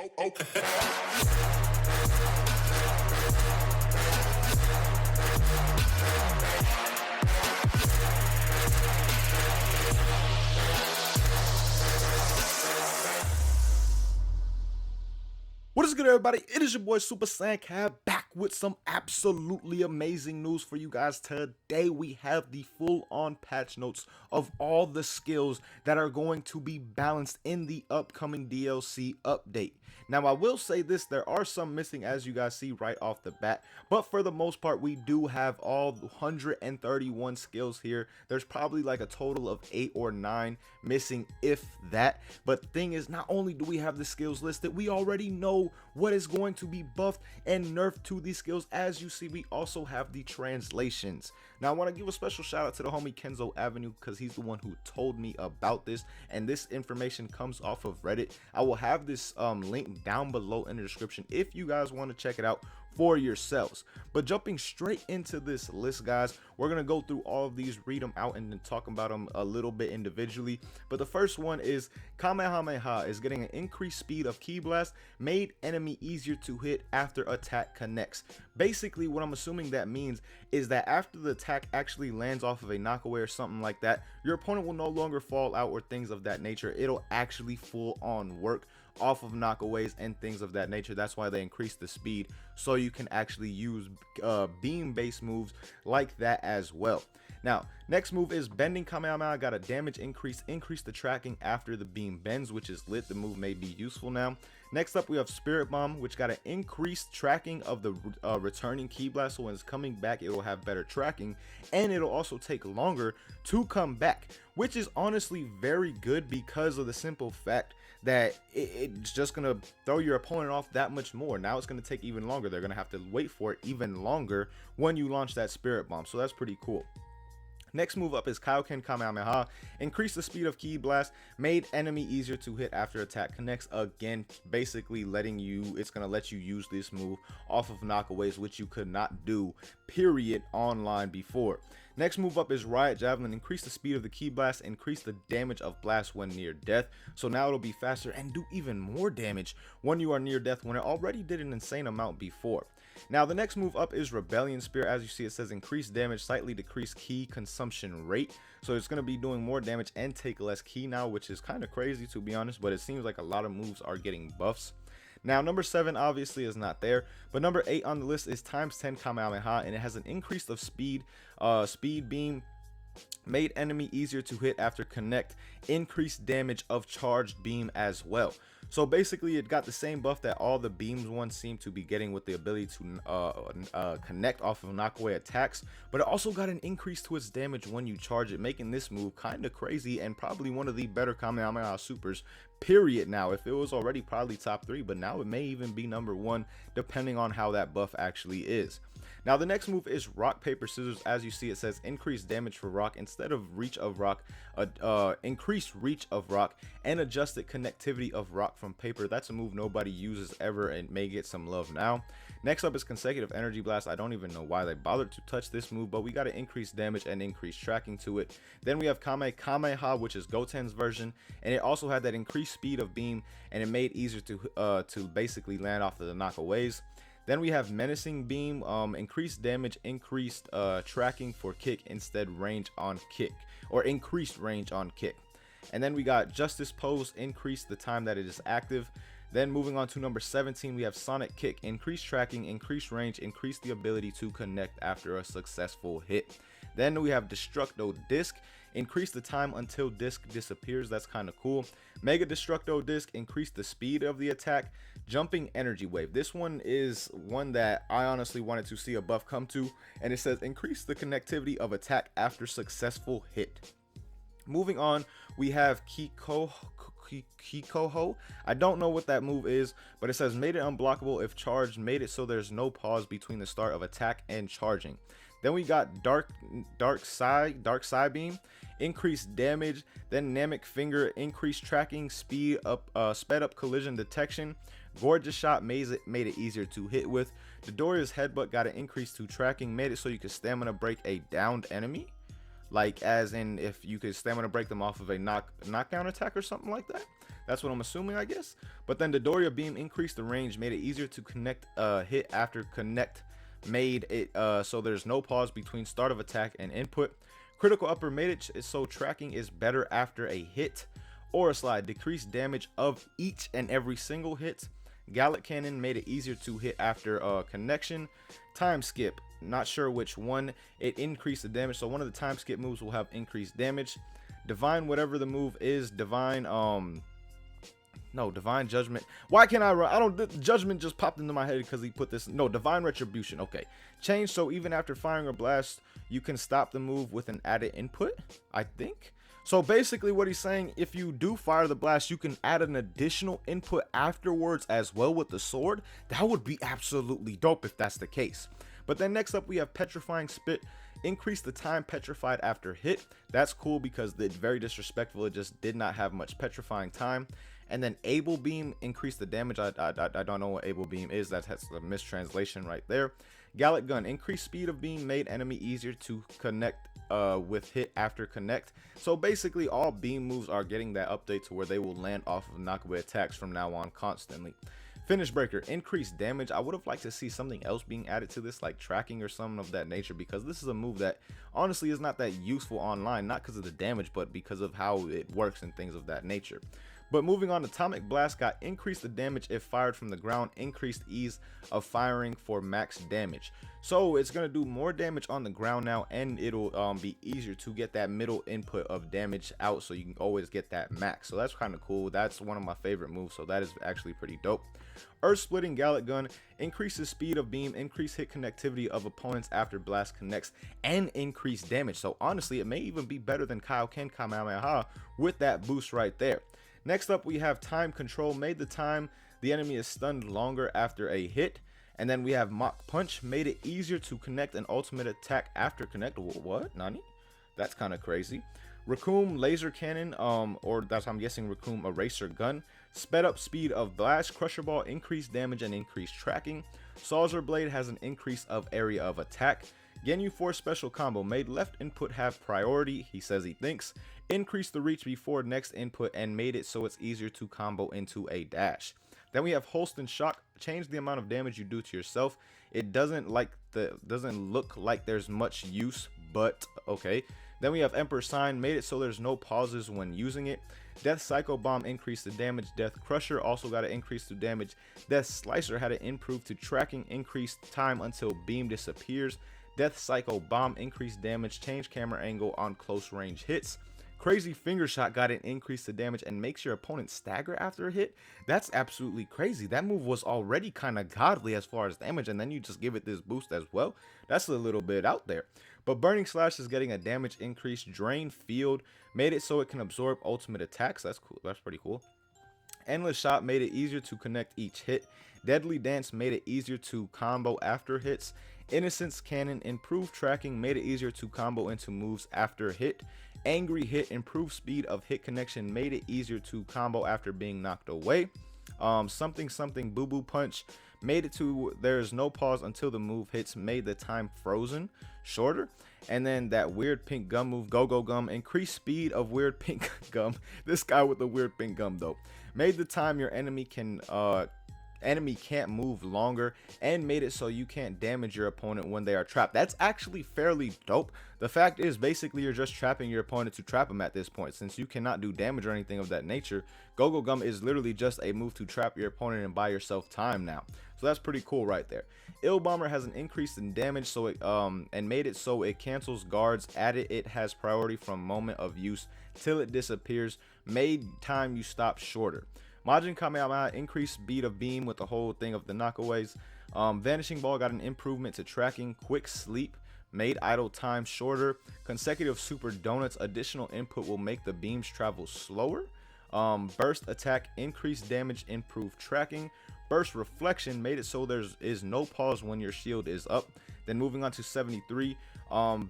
What is good, everybody? It is your boy Super Saiyan Cab back with some absolutely amazing news for you guys. Today we have the full-on patch notes of all the skills that are going to be balanced in the upcoming DLC update. Now, I will say this, there are some missing, as you guys see right off the bat, but for the most part, we do have all 131 skills here. There's probably like a total of 8 or 9 missing, if that. But the thing is, not only do we have the skills listed, we already know what is going to be buffed and nerfed to these skills. As you see, we also have the translations. Now, I want to give a special shout out to the homie Kenzo Avenue, because he's the one who told me about this, and this information comes off of Reddit. I will have this link down below in the description if you guys want to check it out for yourselves. But jumping straight into this list, guys, we're gonna go through all of these, read them out, and then talk about them a little bit individually. But the first one is Kamehameha is getting an increased speed of ki blast, made enemy easier to hit after attack connects. Basically, what I'm assuming that means is that after the attack actually lands off of a knockaway or something like that, your opponent will no longer fall out or things of that nature. It'll actually full on work off of knockaways and things of that nature. That's why they increase the speed, so you can actually use beam based moves like that as well. Now, next move is Bending Kamehameha. Got a damage increase the tracking after the beam bends, which is lit. The move may be useful now. Next up, we have Spirit Bomb, which got an increased tracking of the returning ki blast. So when it's coming back, it will have better tracking, and it'll also take longer to come back, which is honestly very good because of the simple fact that it's just gonna throw your opponent off that much more. Now it's gonna take even longer. They're gonna have to wait for it even longer when you launch that Spirit Bomb. So that's pretty cool. Next move up is Kaioken Kamehameha. Increase the speed of ki blast, made enemy easier to hit after attack connects. Again, basically it's gonna let you use this move off of knockaways, which you could not do period online before. Next move up is Riot Javelin. Increase the speed of the ki blast, increase the damage of blast when near death. So now it'll be faster and do even more damage when you are near death, when it already did an insane amount before. Now, the next move up is Rebellion Spear. As you see, it says increase damage, slightly decrease ki consumption rate. So it's going to be doing more damage and take less ki now, which is kind of crazy, to be honest, but it seems like a lot of moves are getting buffs. Now, number 7 obviously is not there, but number 8 on the list is times 10 Kamehameha, and it has an increase of speed beam, made enemy easier to hit after connect, increased damage of charged beam as well. So basically, it got the same buff that all the beams ones seem to be getting, with the ability to connect off of knockaway attacks, but it also got an increase to its damage when you charge it, making this move kind of crazy and probably one of the better Kamehameha supers period. Now, if it was already probably top 3, but now it may even be number 1 depending on how that buff actually is. Now, the next move is Rock Paper Scissors. As you see, it says increase damage for rock instead of reach of rock, increase reach of rock, and adjusted connectivity of rock from paper. That's a move nobody uses ever and may get some love now. Next up is Consecutive Energy Blast. I don't even know why they bothered to touch this move, but we got to increase damage and increase tracking to it. Then we have Kamehameha, which is Goten's version, and it also had that increased speed of beam, and it made it easier to basically land off of the knockaways. Then we have Menacing Beam, increased damage, increased tracking for kick instead range on kick, or increased range on kick. And then we got Justice Pose, increase the time that it is active. Then moving on to number 17, we have Sonic Kick, increased tracking, increased range, increase the ability to connect after a successful hit. Then we have Destructo Disk, increase the time until disc disappears. That's kind of cool. Mega Destructo Disk, increase the speed of the attack. Jumping Energy Wave. This one is one that I honestly wanted to see a buff come to, and it says increase the connectivity of attack after successful hit. Moving on, we have Kikoho. I don't know what that move is, but it says made it unblockable if charged, made it so there's no pause between the start of attack and charging. Then we got Dark Side Beam, increased damage. Then Namekian Finger, increased tracking, sped up collision detection. Gorgeous Shot made it easier to hit with. Doria's Headbutt got an increase to tracking, made it so you could stamina break a downed enemy. Like, as in if you could stamina break them off of a knockdown attack or something like that. That's what I'm assuming, I guess. But then the Doria Beam increased the range, made it easier to connect hit after connect, made it so there's no pause between start of attack and input. Critical upper made it so tracking is better after a hit. Aura slide decreased damage of each and every single hit. Gallic cannon made it easier to hit after connection. Time skip, not sure which one, it increased the damage, so one of the time skip moves will have increased damage. Divine, whatever the move is, divine divine judgment. Why can't I don't, judgment just popped into my head because he put this. No, divine retribution. Okay, change, so even after firing a blast you can stop the move with an added input, I think. So basically what he's saying, if you do fire the blast, you can add an additional input afterwards as well with the sword. That would be absolutely dope if that's the case. But then next up we have Petrifying Spit. Increase the time petrified after hit. That's cool because it's very disrespectful. It just did not have much petrifying time. And then Able Beam, increase the damage. I don't know what Able Beam is. That's a mistranslation right there. Gallic Gun, increased speed of beam, made enemy easier to connect with hit after connect. So basically all beam moves are getting that update to where they will land off of knockaway attacks from now on constantly. Finish Breaker, increased damage. I would have liked to see something else being added to this, like tracking or something of that nature, because this is a move that honestly is not that useful online, not because of the damage but because of how it works and things of that nature. But moving on, Atomic Blast got increased the damage if fired from the ground, increased ease of firing for max damage. So it's going to do more damage on the ground now, and it'll be easier to get that middle input of damage out, so you can always get that max. So that's kind of cool. That's one of my favorite moves, so that is actually pretty dope. Earth Splitting Gallic Gun increases speed of beam, increase hit connectivity of opponents after blast connects, and increase damage. So honestly, it may even be better than Kaioken Kamehameha with that boost right there. Next up we have Time Control, made the time the enemy is stunned longer after a hit. And then we have Mach Punch, made it easier to connect an ultimate attack after connect. What? Nani? That's kind of crazy. Raccoon Laser Cannon, or that's, I'm guessing, Raccoon Eraser Gun, sped up speed of blast. Crusher Ball, increased damage and increased tracking. Saucer Blade has an increase of area of attack. Ginyu Force Special Combo, made left input have priority, he says he thinks. Increased the reach before next input and made it so it's easier to combo into a dash. Then we have Holston Shock, change the amount of damage you do to yourself. It doesn't look like there's much use, but okay. Then we have Emperor Sign, made it so there's no pauses when using it. Death Psycho Bomb increased the damage. Death Crusher also got an increase to damage. Death Slicer had an improve to tracking, increased time until beam disappears. Death Psycho Bomb increased damage, change camera angle on close range hits. Crazy Finger Shot got an increase to damage and makes your opponent stagger after a hit. That's absolutely crazy. That move was already kind of godly as far as damage, and then you just give it this boost as well. That's a little bit out there. But Burning Slash is getting a damage increase. Drain Field made it so it can absorb ultimate attacks. That's cool. That's pretty cool. Endless Shot made it easier to connect each hit. Deadly Dance made it easier to combo after hits. Innocence Cannon improved tracking, made it easier to combo into moves after hit. Angry Hit improved speed of hit connection, made it easier to combo after being knocked away. Something Boo Boo Punch made it to there's no pause until the move hits, made the time frozen shorter. And then that weird pink gum move, Go Go Gum, increased speed of weird pink gum. This guy with the weird pink gum though, made the time your enemy can't move longer, and made it so you can't damage your opponent when they are trapped. That's actually fairly dope. The fact is, basically you're just trapping your opponent to trap him at this point. Since you cannot do damage or anything of that nature, Go-Go Gum is literally just a move to trap your opponent and buy yourself time now. So that's pretty cool right there. Ill Bomber has an increase in damage, so it and made it so it cancels guards. Added it has priority from moment of use till it disappears, made time you stop shorter. Majin Kamehameha increased speed of beam with the whole thing of the knockaways. Vanishing Ball got an improvement to tracking. Quick Sleep made idle time shorter. Consecutive Super Donuts, additional input will make the beams travel slower. Burst Attack, increased damage, improved tracking. Burst Reflection made it so there is no pause when your shield is up. Then moving on to 73,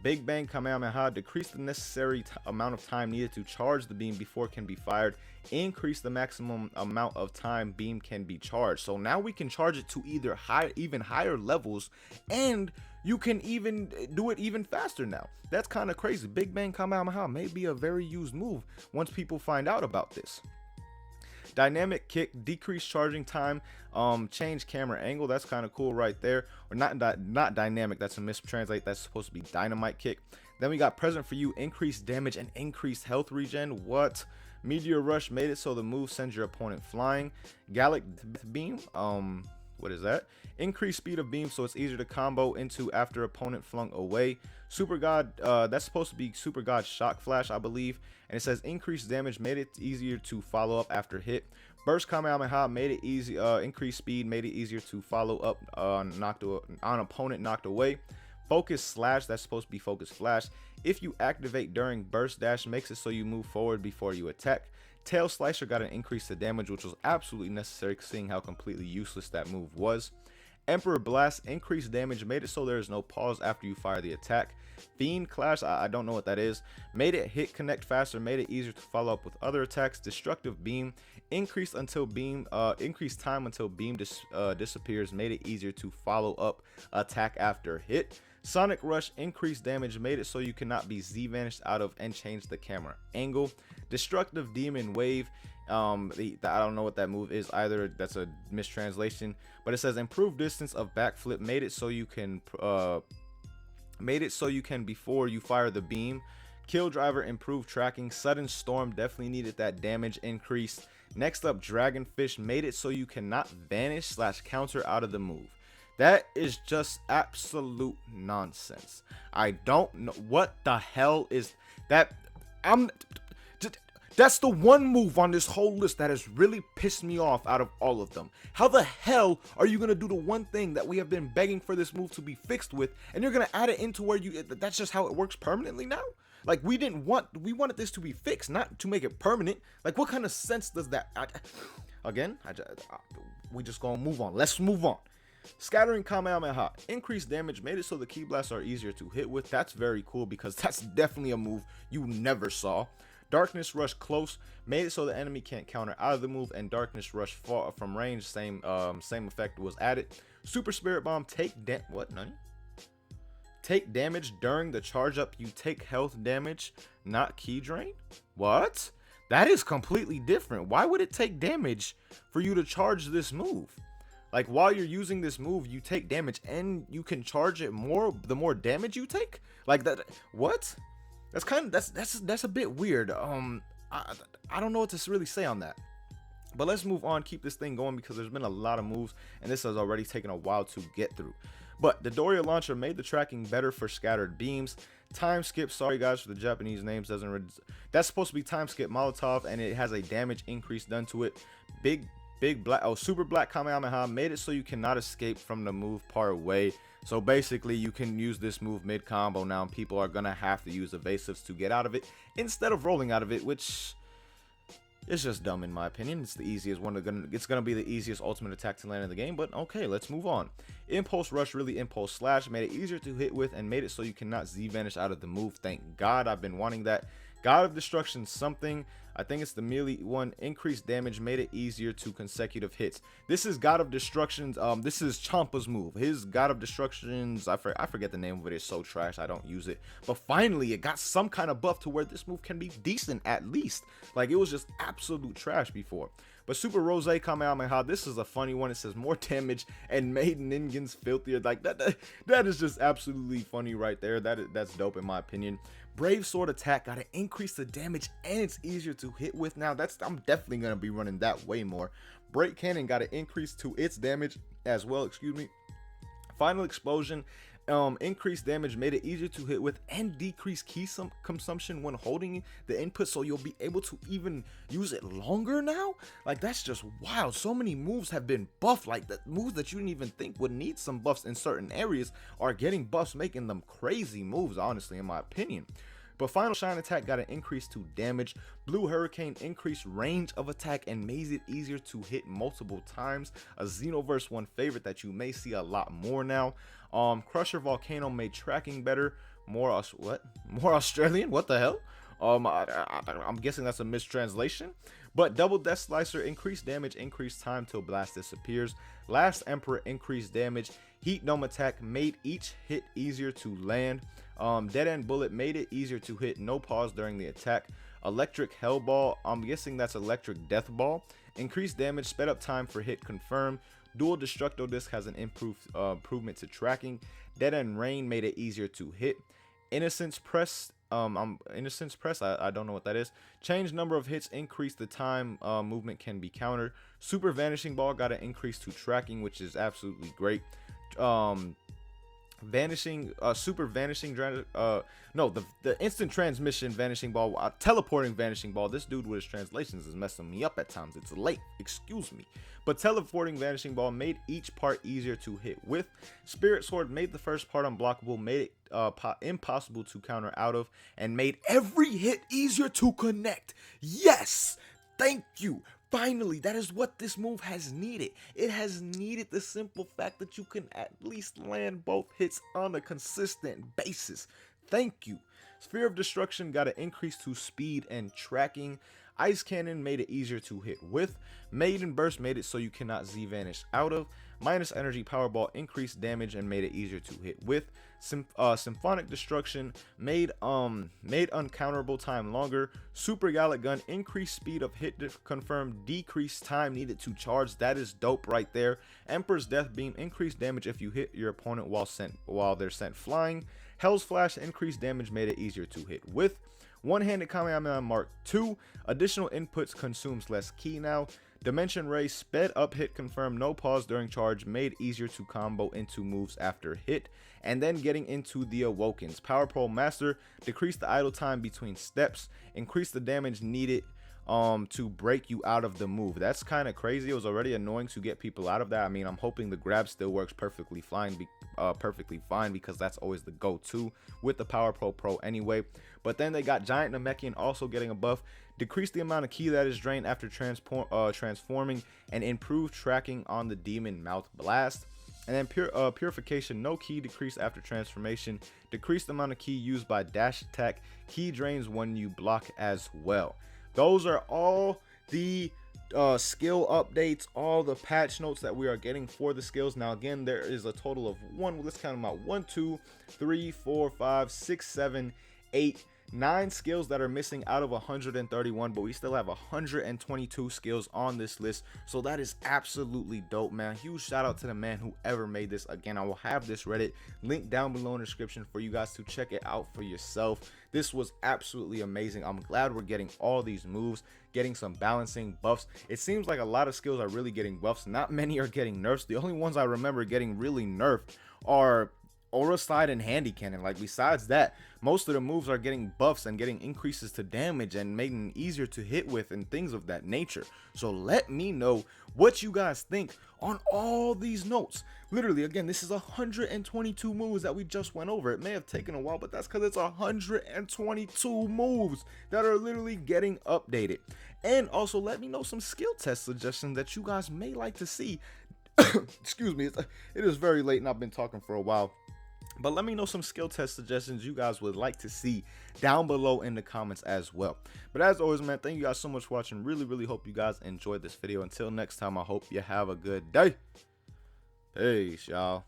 Big Bang Kamehameha, decreased the necessary amount of time needed to charge the beam before it can be fired. Increase the maximum amount of time beam can be charged. So now we can charge it to either even higher levels, and you can even do it even faster now. That's kind of crazy. Big Bang Kamehameha may be a very used move once people find out about this. Dynamic kick, decreased charging time, change camera angle. That's kind of cool right there. Or not dynamic, that's a mistranslate. That's supposed to be dynamite kick. Then we got present for you, increased damage and increased health regen. What? Meteor Rush made it so the move sends your opponent flying. Gallic beam, what is that? Increased speed of beam, so it's easier to combo into after opponent flung away. Super God, that's supposed to be Super God Shock Flash, I believe. And it says increased damage, made it easier to follow up after hit. Burst Kamehameha made it easy. Increased speed, made it easier to follow up on opponent knocked away. Focus Slash, that's supposed to be Focus Flash. If you activate during burst dash, makes it so you move forward before you attack. Tail Slicer got an increase to damage, which was absolutely necessary seeing how completely useless that move was. Emperor Blast, increased damage, made it so there is no pause after you fire the attack. Fiend Clash, I don't know what that is. Made it hit connect faster, made it easier to follow up with other attacks. Destructive Beam, increased time until beam disappears, made it easier to follow up attack after hit. Sonic Rush, increased damage, made it so you cannot be Z vanished out of and change the camera angle. Destructive Demon Wave, I don't know what that move is either. That's a mistranslation, but it says improved distance of backflip, made it so you can before you fire the beam. Kill Driver, improved tracking. Sudden Storm, definitely needed that damage increase. Next up, Dragonfish, made it so you cannot vanish / counter out of the move. That is just absolute nonsense. I don't know what the hell is that. That's the one move on this whole list that has really pissed me off out of all of them. How the hell are you gonna do the one thing that we have been begging for this move to be fixed with, and you're gonna add it into where that's just how it works permanently now? Like, we wanted this to be fixed, not to make it permanent. Like, what kind of sense does that? We just gonna move on. Let's move on. Scattering Kamehameha, increased damage, made it so the key blasts are easier to hit with. That's very cool because that's definitely a move you never saw. Darkness Rush close, made it so the enemy can't counter out of the move, and Darkness Rush far from range, same effect was added. Super Spirit Bomb, take damage during the charge up. You take health damage, not key drain. What? That is completely different. Why would it take damage for you to charge this move? Like, while you're using this move, you take damage and you can charge it more the more damage you take? Like that, what? That's a bit weird. I don't know what to really say on that. But let's move on, keep this thing going because there's been a lot of moves and this has already taken a while to get through. But the Doria Launcher made the tracking better for scattered beams. Time skip, sorry guys for the Japanese names, that's supposed to be time skip Molotov, and it has a damage increase done to it. Super Black Kamehameha made it so you cannot escape from the move part way. So basically you can use this move mid combo now, and people are gonna have to use evasives to get out of it instead of rolling out of it, which is just dumb in my opinion. It's the easiest one. It's gonna be the easiest ultimate attack to land in the game, but okay, let's move on. Impulse Rush, really Impulse Slash, made it easier to hit with and made it so you cannot Z vanish out of the move. Thank God, I've been wanting that. God of Destruction something, I think it's the melee one. Increased damage, made it easier to consecutive hits. This is God of Destruction's, this is Champa's move. His God of Destruction's, I forget the name of it, it's so trash, I don't use it. But finally, it got some kind of buff to where this move can be decent at least. Like, it was just absolute trash before. But Super Rose Kamehameha, this is a funny one. It says more damage and made Ningens filthier. Like, that is just absolutely funny right there. That's dope in my opinion. Brave Sword Attack got to increase the damage and it's easier to hit with now. I'm definitely going to be running that way more. Break Cannon got to increase to its damage as well, excuse me. Final Explosion, increased damage, made it easier to hit with and decrease key consumption when holding the input, so you'll be able to even use it longer now. Like, that's just wild. So many moves have been buffed. Like, the moves that you didn't even think would need some buffs in certain areas are getting buffs, making them crazy moves, honestly, in my opinion. But Final Shine Attack got an increase to damage. Blue Hurricane increased range of attack and made it easier to hit multiple times. A Xenoverse one favorite that you may see a lot more now. Crusher Volcano made tracking better. More Australian? What the hell? I'm guessing that's a mistranslation. But Double Death Slicer, increased damage, increased time till blast disappears. Last Emperor, increased damage. Heat Dome Attack made each hit easier to land. Dead End Bullet made it easier to hit, no pause during the attack. Electric Hellball, I'm guessing that's Electric Death Ball. increased damage, sped up time for hit confirmed. Dual Destructo Disk has an improvement to tracking. Dead End Rain made it easier to hit. Innocence Press, I don't know what that is. Change number of hits, increase the time movement can be countered. Super Vanishing Ball got an increase to tracking, which is absolutely great. Super Vanishing, the instant transmission Vanishing Ball, teleporting Vanishing Ball. This dude with his translations is messing me up at times. It's late, excuse me. But teleporting Vanishing Ball made each part easier to hit with. Spirit Sword made the first part unblockable, made it impossible to counter out of, and made every hit easier to connect. Yes, thank you. Finally, that is what this move has needed. It has needed the simple fact that you can at least land both hits on a consistent basis. Thank you. Sphere of Destruction got an increase to speed and tracking. Ice Cannon made it easier to hit with. Maiden Burst made it so you cannot Z-Vanish out of. Minus Energy Powerball increased damage and made it easier to hit with. Symphonic Destruction made uncounterable time longer. Super Gallic Gun increased speed of hit confirmed, decreased time needed to charge. That is dope right there. Emperor's Death Beam increased damage if you hit your opponent while they're sent flying. Hell's Flash increased damage, made it easier to hit with. One-handed Kamehameha Mark II. Additional inputs consumes less ki now. Dimension Ray sped up hit confirmed, no pause during charge, made easier to combo into moves after hit. And then getting into the Awokens. Power Pole Master decreased the idle time between steps, increased the damage needed to break you out of the move. That's kind of crazy. It was already annoying to get people out of that. I mean, I'm hoping the grab still works perfectly fine because that's always the go-to with the Power Pro anyway. But then they got Giant Namekian also getting a buff, decreased the amount of ki that is drained after transforming, and improved tracking on the Demon Mouth Blast. And then Purification, no ki decreased after transformation, decreased the amount of ki used by dash attack, ki drains when you block as well. Those are all the skill updates, all the patch notes that we are getting for the skills. Now again, there is a total of let's count them out, 1 2 3 4 5 6 7 8 9 skills that are missing out of 131, but we still have 122 skills on this list, so that is absolutely dope, man. Huge shout out to the man whoever made this. Again, I will have this Reddit link down below in the description for you guys to check it out for yourself. This was absolutely amazing. I'm glad we're getting all these moves, getting some balancing buffs. It seems like a lot of skills are really getting buffs. Not many are getting nerfs. The only ones I remember getting really nerfed are Aura Slide and Handy Cannon. Like, besides that, most of the moves are getting buffs and getting increases to damage and making it easier to hit with and things of that nature. So let me know what you guys think on all these notes. Literally, again, this is 122 moves that we just went over. It may have taken a while, but that's because it's 122 moves that are literally getting updated. And also let me know some skill test suggestions that you guys may like to see. Excuse me, it is very late and I've been talking for a while. But let me know some skill test suggestions you guys would like to see down below in the comments as well. But as always, man, thank you guys so much for watching. Really hope you guys enjoyed this video. Until next time, I hope you have a good day. Peace, y'all.